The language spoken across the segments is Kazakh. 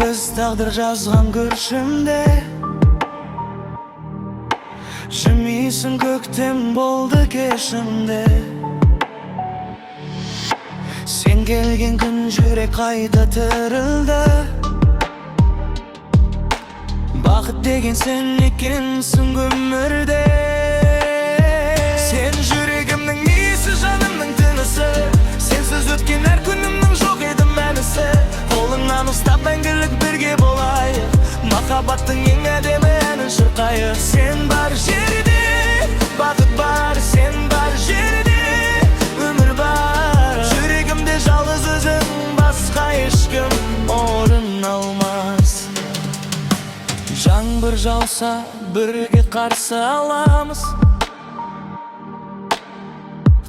Biz taqdir жазған көршімде. Жымисың көктем болды кешімде. Sen келген күн жүрек қайта тірілді. Бақыт деген сен екенсің өмірде. Сен жүрегімнің иесі, жанымның тынысы. Сенсіз өткен әр күнімнің жоқ еді мәнісі. Қолыңнан ұстап мәңгілік бірге болайық. Махаббаттың ең әдемі әнін шырқайық. Сен бар жерде бақыт бар, сен бар жерде өмір бар. Жүрегімде жалғыз өзің, басқа ешкім орын алмас. Жаңбыр жауса бірге қарсы аламыз.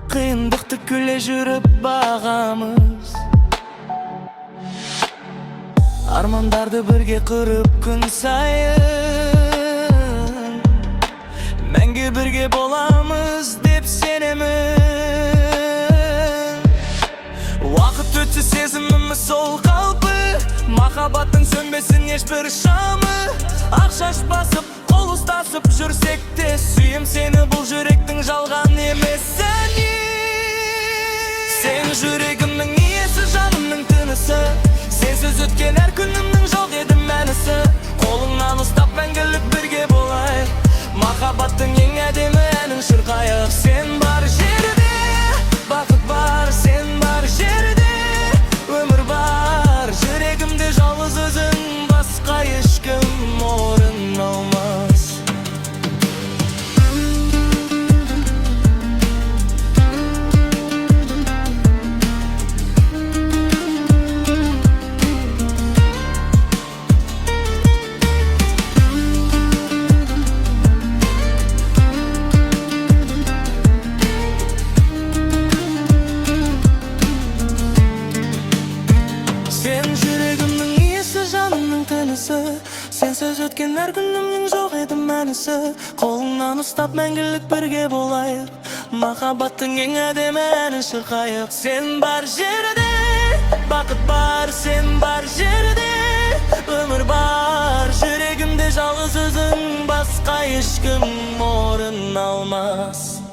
Қиындықты күле жүріп бағамыз. Армандарды бірге құрып күн сайын мәңгі бірге боламыз деп сенемін. Уақыт өтсе сезіміміз сол қалпы. Махаббаттың сөнбесін ешбір шамы. Ақ шаш басып, қол ұстасып жүрсек те, сүйем сені, бұл жүректің жалған емес әні. Сен жүрегімнің иесі, жанымның тынысы. Сенсіз өткен әр күнімнің жоқ еді мәнісі. Қолыңнан ұстап мәңгілік бірге болайық. Махаббаттың ең әдемі әнін шырқайық. Сен бар жерде бақыт бар, сен бар жерде өмір бар. Жүрегімде жалғыз өзің, басқа ешкім орын алмас. Сен жүрегімнің иесі, жанымның тынысы. Сенсіз өткен әр күнімнің жоқ еді мәнісі. Қолыңнан ұстап мәңгілік бірге болайық. Махаббаттың ең әдемі әнін шырқайық. Сен бар жерде бақыт бар, сен бар жерде өмір бар. Жүрегімде жалғыз өзің, басқа ешкім орын алмас.